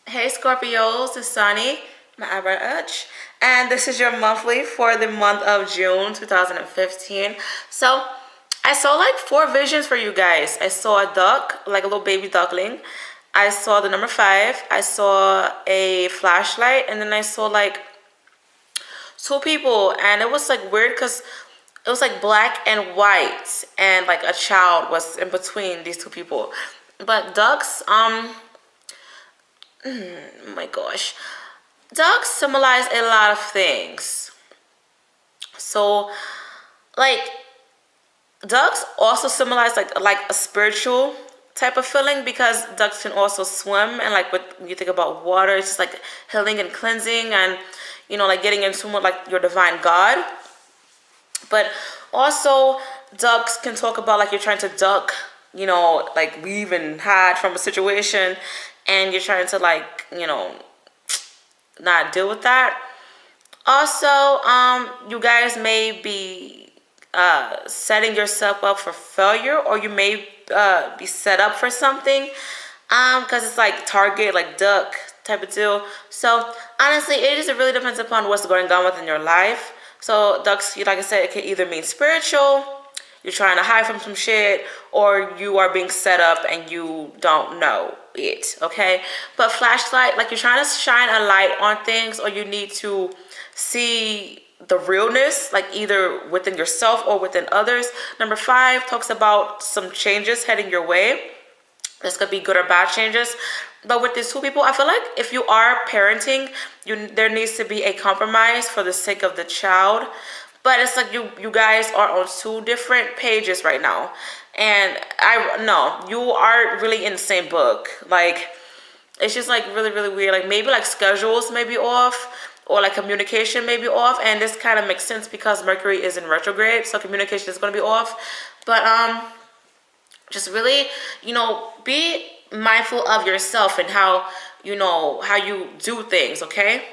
Hey Scorpios, it's Sunny, my average, and this is your monthly for the month of June 2015. So, I saw like four visions for you guys. I saw a duck, like a little baby duckling. I saw the number five. I saw a flashlight, and then I saw like two people, and it was like weird because it was like black and white, and like a child was in between these two people. But ducks, oh my gosh. Dogs symbolize a lot of things. So, like, dogs also symbolize like a spiritual type of feeling because ducks can also swim and like when you think about water, it's just like healing and cleansing and like getting in tune with like your divine God. But also ducks can talk about like you're trying to duck, like weave and hide from a situation and you're trying to like, not deal with that. Also, you guys may be setting yourself up for failure, or you may be set up for something, because it's like target, like duck type of deal. So honestly, it just really depends upon what's going on within your life. So ducks, like I said, it can either mean spiritual, you're trying to hide from some shit, or you are being set up and you don't know it, okay? But flashlight, like you're trying to shine a light on things, or you need to see the realness, like either within yourself or within others. Number five talks about some changes heading your way. This could be good or bad changes. But with these two people, I feel like if you are parenting, there needs to be a compromise for the sake of the child. But it's like you guys are on two different pages right now. And I no, you are really in the same book. Like it's just like really, really weird. Like maybe like schedules may be off or like communication may be off. And this kind of makes sense because Mercury is in retrograde. So communication is going to be off. But just really, be mindful of yourself and how you do things, okay?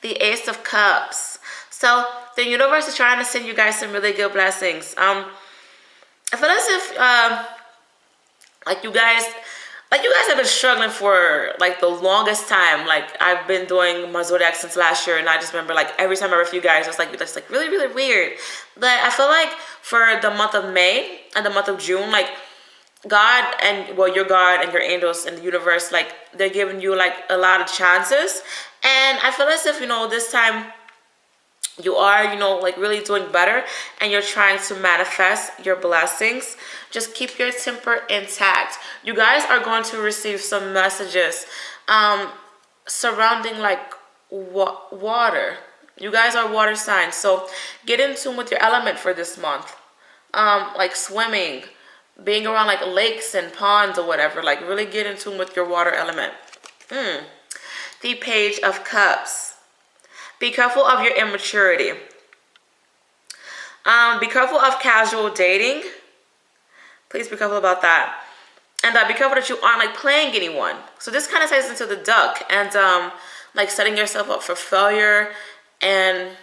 The Ace of Cups. So the universe is trying to send you guys some really good blessings. I feel as if like you guys have been struggling for like the longest time. Like I've been doing my zodiac since last year, and I just remember like every time I read you guys, it's like really, really weird. But I feel like for the month of May and the month of June, like God and your God and your angels and the universe, like they're giving you like a lot of chances. And I feel as if this time you are like really doing better and you're trying to manifest your blessings. Just keep your temper intact. You guys are going to receive some messages surrounding like water. You guys are water signs, so get in tune with your element for this month. Like swimming, being around like lakes and ponds or whatever, like really get in tune with your water element. The Page of Cups. Be careful of your immaturity. Be careful of casual dating. Please be careful about that. And be careful that you aren't like playing anyone. So this kind of ties into the duck and like setting yourself up for failure, and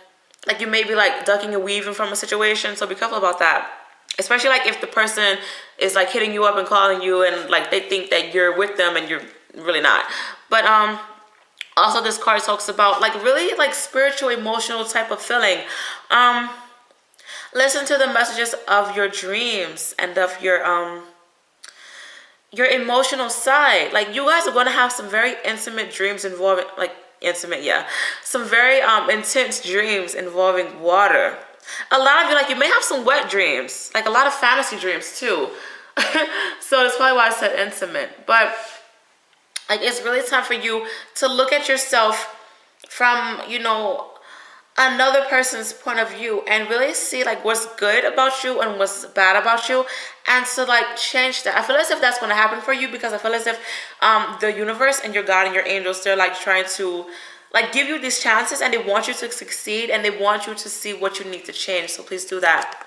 like you may be like ducking and weaving from a situation. So be careful about that. Especially like if the person is like hitting you up and calling you and like they think that you're with them and you're really not. But also this card talks about like really like spiritual, emotional type of feeling. Listen to the messages of your dreams and of your emotional side. Like you guys are going to have some very intimate dreams involving like some very intense dreams involving water. A lot of you, like, you may have some wet dreams, like a lot of fantasy dreams too. So that's probably why I said intimate. But like it's really time for you to look at yourself from another person's point of view and really see like what's good about you and what's bad about you, and to like change that. I feel as if that's going to happen for you because I feel as if the universe and your God and your angels, they're like trying to like give you these chances and they want you to succeed and they want you to see what you need to change. So please do that.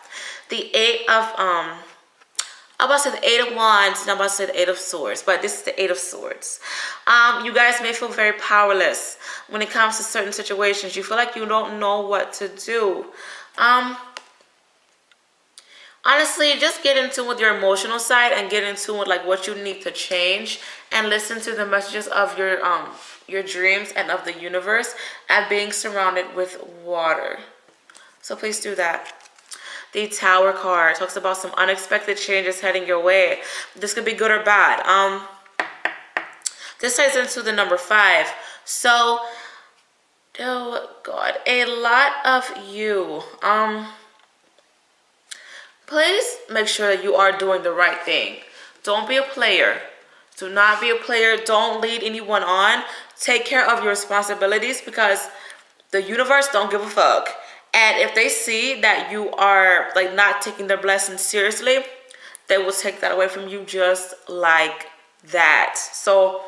The I'm about to say the Eight of Wands and I'm about to say the Eight of Swords, but this is the Eight of Swords. You guys may feel very powerless when it comes to certain situations. You feel like you don't know what to do. Honestly, just get in tune with your emotional side and get in tune with like what you need to change, and listen to the messages of your dreams and of the universe, and being surrounded with water. So please do that. The Tower card talks about some unexpected changes heading your way. This could be good or bad. This ties into the number 5. So, oh God, a lot of you. Please make sure that you are doing the right thing. Don't be a player. Do not be a player. Don't lead anyone on. Take care of your responsibilities, because the universe don't give a fuck. And if they see that you are like not taking their blessings seriously, they will take that away from you just like that. So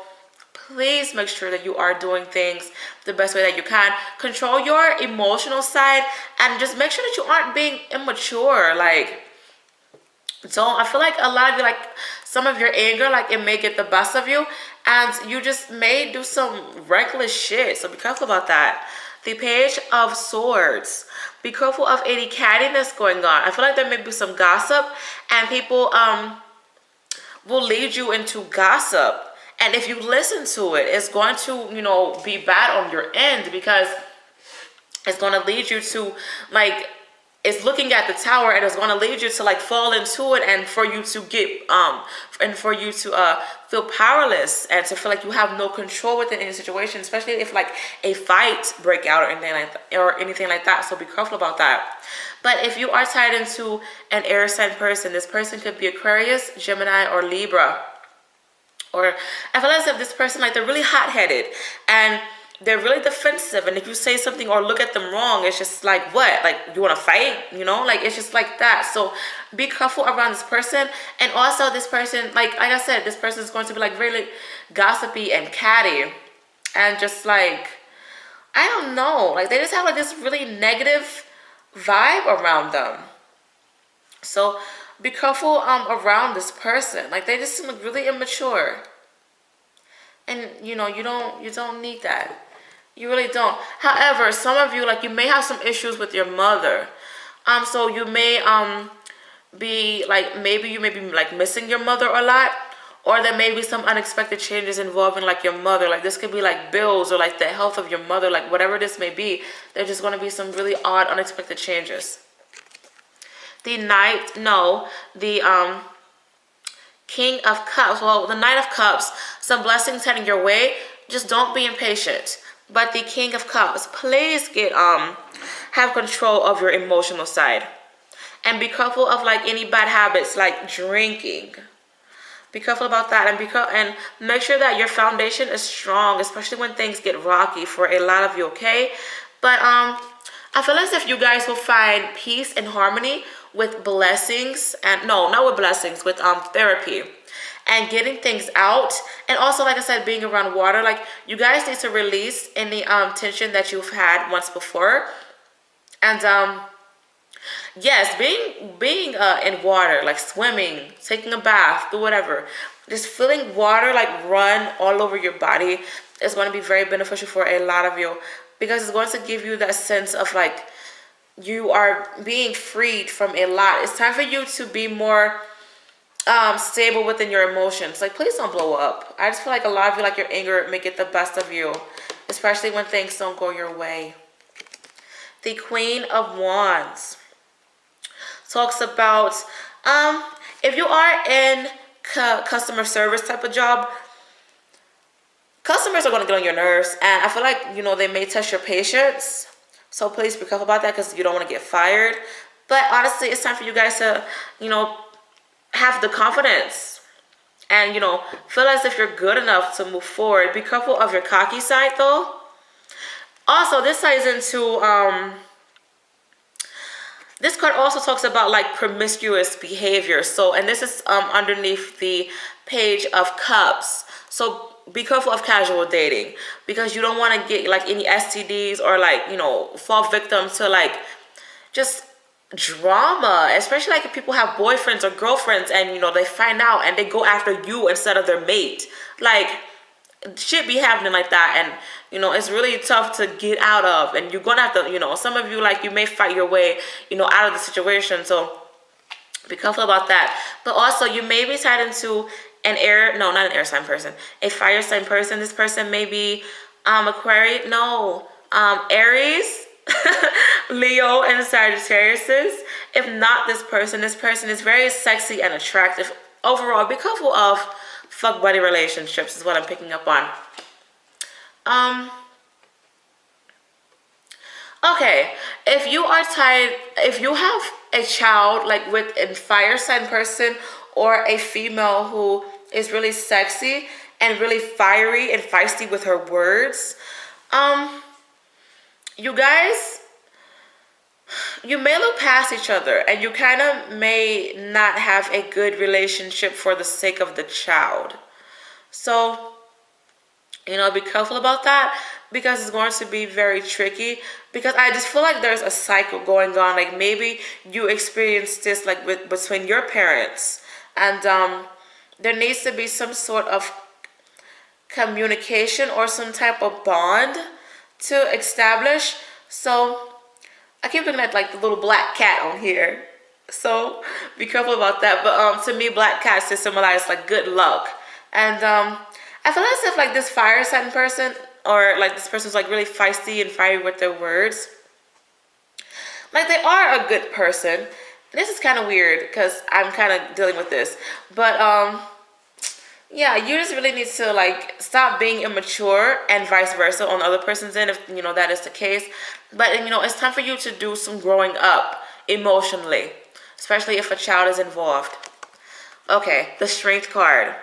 please make sure that you are doing things the best way that you can. Control your emotional side, and just make sure that you aren't being immature. Like, don't, I feel like a lot of you, like some of your anger, like it may get the best of you, and you just may do some reckless shit. So be careful about that. The Page of Swords. Be careful of any cattiness going on. I feel like there may be some gossip, and people will lead you into gossip. And if you listen to it, it's going to, be bad on your end, because it's going to lead you to like, it's looking at the tower, and it's going to lead you to like fall into it, and for you to get feel powerless, and to feel like you have no control within any situation, especially if like a fight break out or anything like that. So be careful about that. But if you are tied into an air sign person, this person could be Aquarius, Gemini, or Libra. Or I feel as if this person, like, they're really hot-headed, and they're really defensive, and if you say something or look at them wrong, it's just like, what? Like, you want to fight? Like, it's just like that. So be careful around this person. And also this person, like I said, this person is going to be like really gossipy and catty, and just like, I don't know, like they just have like this really negative vibe around them. So be careful around this person. Like, they just seem like really immature, and you don't need that. You really don't. However, some of you, like, you may have some issues with your mother. So you may be like, maybe you may be like missing your mother a lot, or there may be some unexpected changes involving like your mother. Like, this could be like bills, or like the health of your mother, like whatever this may be. There's just going to be some really odd, unexpected changes. The King of Cups. Well, the Knight of Cups, some blessings heading your way. Just don't be impatient. But the King of Cups, please have control of your emotional side, and be careful of like any bad habits like drinking. Be careful about that, and make sure that your foundation is strong, especially when things get rocky for a lot of you. Okay, but I feel as if you guys will find peace and harmony with blessings, and no, not with blessings, with therapy and getting things out. And also, like I said, being around water, like you guys need to release any tension that you've had once before. And yes, being in water, like swimming, taking a bath, do whatever, just feeling water like run all over your body is going to be very beneficial for a lot of you, because it's going to give you that sense of like you are being freed from a lot. It's time for you to be more stable within your emotions. Like, please don't blow up. I just feel like a lot of you, like, your anger may get the best of you, especially when things don't go your way. The Queen of Wands talks about if you are in customer service type of job, customers are going to get on your nerves, and I feel like they may test your patience. So please be careful about that, because you don't want to get fired. But honestly, it's time for you guys to have the confidence and feel as if you're good enough to move forward. Be careful of your cocky side, though. Also, this ties into this card also talks about like promiscuous behavior. So, and this is underneath the Page of Cups. So be careful of casual dating, because you don't want to get like any STDs, or like fall victim to like just drama, especially like if people have boyfriends or girlfriends, and they find out and they go after you instead of their mate. Like, shit be happening like that, and it's really tough to get out of, and you're gonna have to some of you, like, you may fight your way out of the situation. So Be careful about that. But also, you may be tied into an air, no, not an air sign person, a fire sign person. This person may be Aquarius, no, Aries, Leo, and Sagittarius. If not this person is very sexy and attractive. Overall, be careful of fuck buddy relationships is what I'm picking up on. Okay, if you are tied, if you have a child like with a fire sign person or a female who is really sexy and really fiery and feisty with her words, you guys, you may look past each other and you kind of may not have a good relationship for the sake of the child. So, be careful about that because it's going to be very tricky, because I just feel like there's a cycle going on. Like maybe you experienced this like between your parents, and there needs to be some sort of communication or some type of bond to establish. So I keep looking at like the little black cat on here. So be careful about that. But to me, black cats just symbolize like good luck. And I feel as if like this fire sign person, or like this person's like really feisty and fiery with their words, like they are a good person. This is kind of weird because I'm kind of dealing with this. But yeah, you just really need to like stop being immature and vice versa on the other person's end if that is the case. But it's time for you to do some growing up emotionally, especially if a child is involved. Okay, the Strength card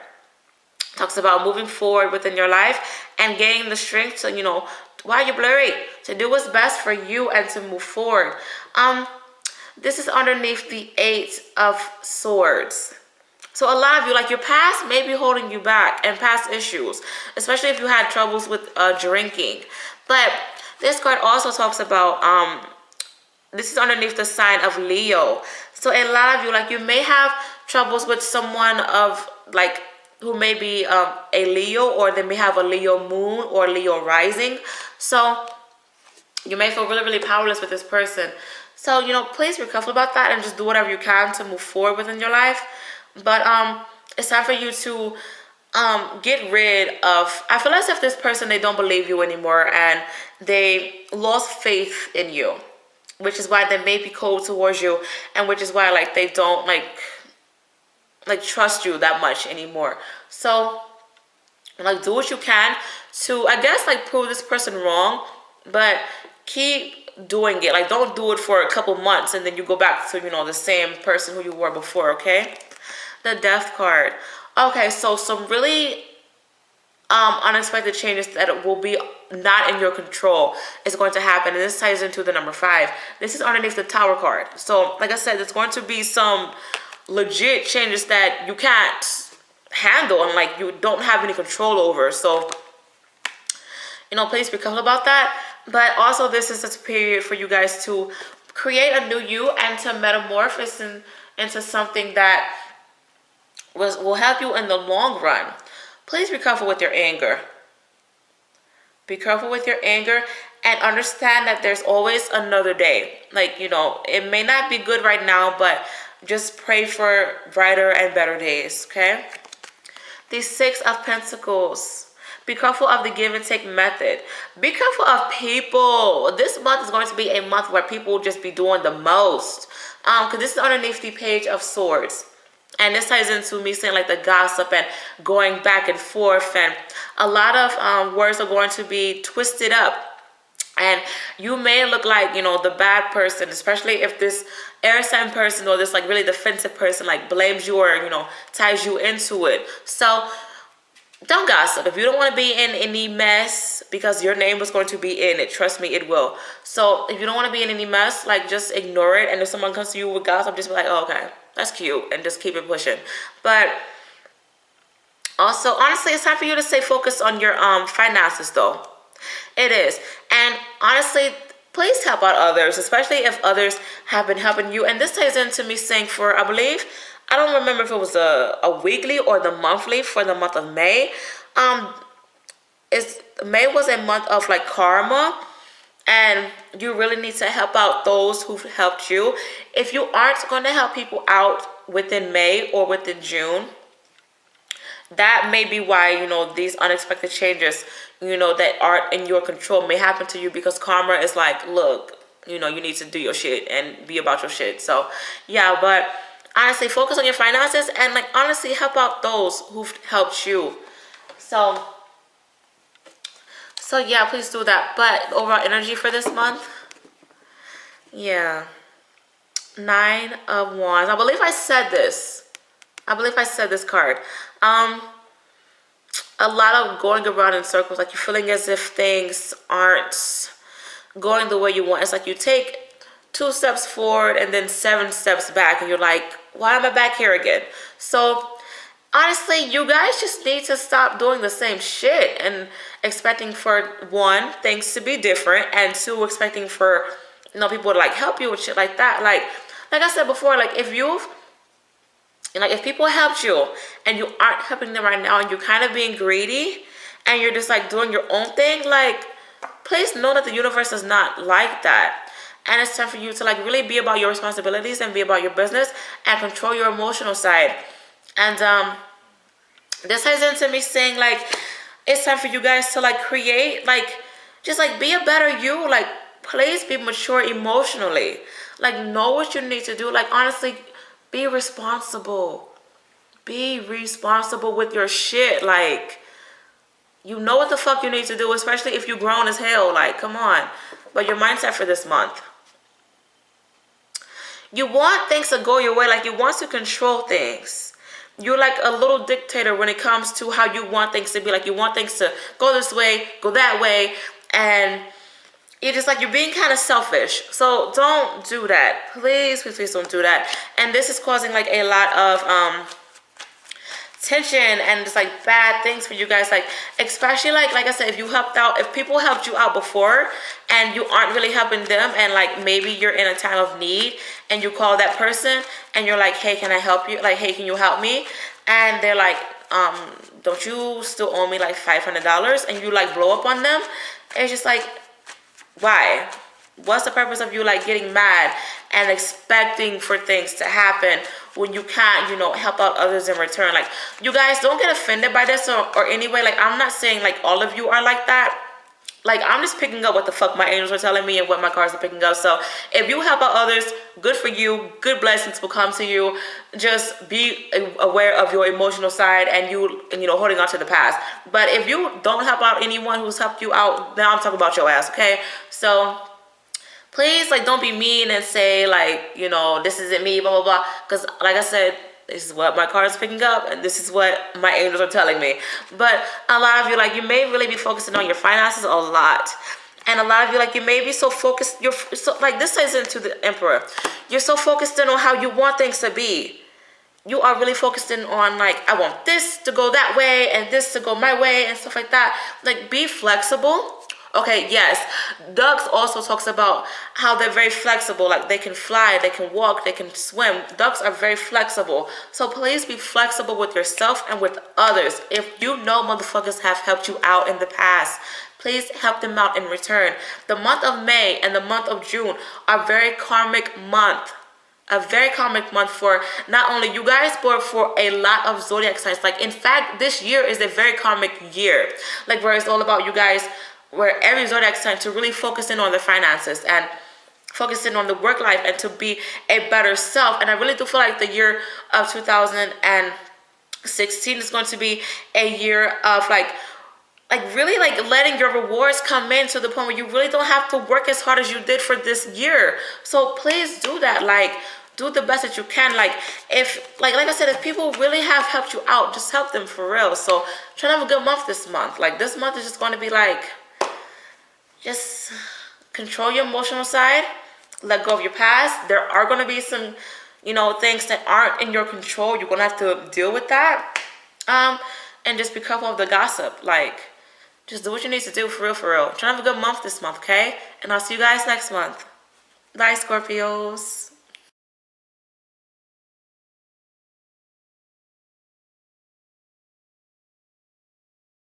talks about moving forward within your life and gaining the strength to, why you're blurry, to do what's best for you and to move forward. This is underneath the 8 of Swords. So a lot of you, like your past may be holding you back and past issues, especially if you had troubles with drinking. But this card also talks about, this is underneath the sign of Leo. So a lot of you, like you may have troubles with someone of like, who may be a Leo, or they may have a Leo moon or Leo rising. So you may feel really, really powerless with this person. So, please be careful about that and just do whatever you can to move forward within your life. But it's time for you to get rid of, I feel as if this person, they don't believe you anymore and they lost faith in you, which is why they may be cold towards you, and which is why like they don't like trust you that much anymore. So like do what you can to, I guess, like prove this person wrong, but keep doing it. Like don't do it for a couple months and then you go back to the same person who you were before. Okay, the Death card. Okay, so some really unexpected changes that will be not in your control is going to happen, and this ties into the number 5. This is underneath the Tower card. So like I said, there's going to be some legit changes that you can't handle and like you don't have any control over. So please be careful about that. But also this is a period for you guys to create a new you and to metamorphose into something that will help you in the long run. Please be careful with your anger. Be careful with your anger and understand that there's always another day. Like, it may not be good right now, but just pray for brighter and better days, okay? The 6 of Pentacles. Be careful of the give and take method. Be careful of people. This month is going to be a month where people will just be doing the most. Because this is underneath the Page of Swords. And this ties into me saying like the gossip and going back and forth. And a lot of words are going to be twisted up. And you may look like, the bad person, especially if this air sign person or this like really defensive person like blames you or, ties you into it. So don't gossip. If you don't want to be in any mess, because your name is going to be in it, trust me, it will. So if you don't want to be in any mess, like just ignore it. And if someone comes to you with gossip, just be like, oh, okay, that's cute, and just keep it pushing. But also, honestly, it's time for you to stay focused on your finances though. It is. And honestly, please help out others, especially if others have been helping you. And this ties into me saying for, I believe, I don't remember if it was a weekly or the monthly for the month of May. May was a month of like karma, and you really need to help out those who've helped you. If you aren't going to help people out within May or within June, that may be why, you know, these unexpected changes, you know, that aren't in your control may happen to you, because karma is like, look, you know, you need to do your shit and be about your shit. So yeah, but honestly, focus on your finances and like honestly help out those who've helped you. So yeah, please do that. But overall energy for this month, yeah, 9 of Wands. I believe I said this. Card. A lot of going around in circles, like you're feeling as if things aren't going the way you want. It's like you take 2 steps forward and then 7 steps back, and you're like, why am I back here again? So honestly, you guys just need to stop doing the same shit and expecting for, 1, things to be different, and 2, expecting for, you know, people to like help you with shit like that. Like I said before, like if people helped you and you aren't helping them right now, and you're kind of being greedy and you're just like doing your own thing, like please know that the universe is not like that. And it's time for you to like really be about your responsibilities and be about your business and control your emotional side. And this ties into me saying like it's time for you guys to like create, like just like be a better you. Like please be mature emotionally. Like know what you need to do. Like honestly, be responsible. Be responsible with your shit. Like, you know what the fuck you need to do, especially if you're grown as hell. Like, come on. But your mindset for this month, you want things to go your way. Like, you want to control things. You're like a little dictator when it comes to how you want things to be. Like, you want things to go this way, go that way. And you're just like, you're being kind of selfish. So don't do that. Please, please, please don't do that. And this is causing like a lot of tension and just like bad things for you guys. Like especially like I said, if people helped you out before and you aren't really helping them, and like maybe you're in a time of need and you call that person and you're like, hey, can I help you? Like, hey, can you help me? And they're like, don't you still owe me like $500? And you like blow up on them. It's just like, why? What's the purpose of you like getting mad and expecting for things to happen when you can't, you know, help out others in return? Like, you guys don't get offended by this or anyway. Like, I'm not saying like all of you are like that. Like, I'm just picking up what the fuck my angels are telling me and what my cards are picking up. So if you help out others, good for you. Good blessings will come to you. Just be aware of your emotional side and you know, holding on to the past. But if you don't help out anyone who's helped you out, now I'm talking about your ass, okay? So please, like, don't be mean and say like, you know, this isn't me, blah, blah, blah. Because like I said, this is what my cards are picking up, and this is what my angels are telling me. But a lot of you, like, you may really be focusing on your finances a lot. And a lot of you, like, you may be so focused, like, this ties into the Emperor. You're so focused in on how you want things to be. You are really focused in on, like, I want this to go that way and this to go my way and stuff like that. Like, be flexible. Okay, yes. Ducks also talks about how they're very flexible. Like, they can fly, they can walk, they can swim. Ducks are very flexible. So please be flexible with yourself and with others. If you know motherfuckers have helped you out in the past, please help them out in return. The month of May and the month of June are very karmic month. A very karmic month for not only you guys, but for a lot of zodiac signs. Like, in fact, this year is a very karmic year. Like, where it's all about you guys, where every zodiac sign to really focus in on the finances and focus in on the work life and to be a better self. And I really do feel like the year of 2016 is going to be a year of like really like letting your rewards come in to the point where you really don't have to work as hard as you did for this year. So please do that. Like, do the best that you can. Like, if like I said, if people really have helped you out, just help them for real. So try to have a good month this month. Like, this month is just going to be like, just control your emotional side, let go of your past. There are going to be some, you know, things that aren't in your control. You're going to have to deal with that. And just be careful of the gossip. Like, just do what you need to do for real, for real. Try to have a good month this month, okay? And I'll see you guys next month. Bye, Scorpios.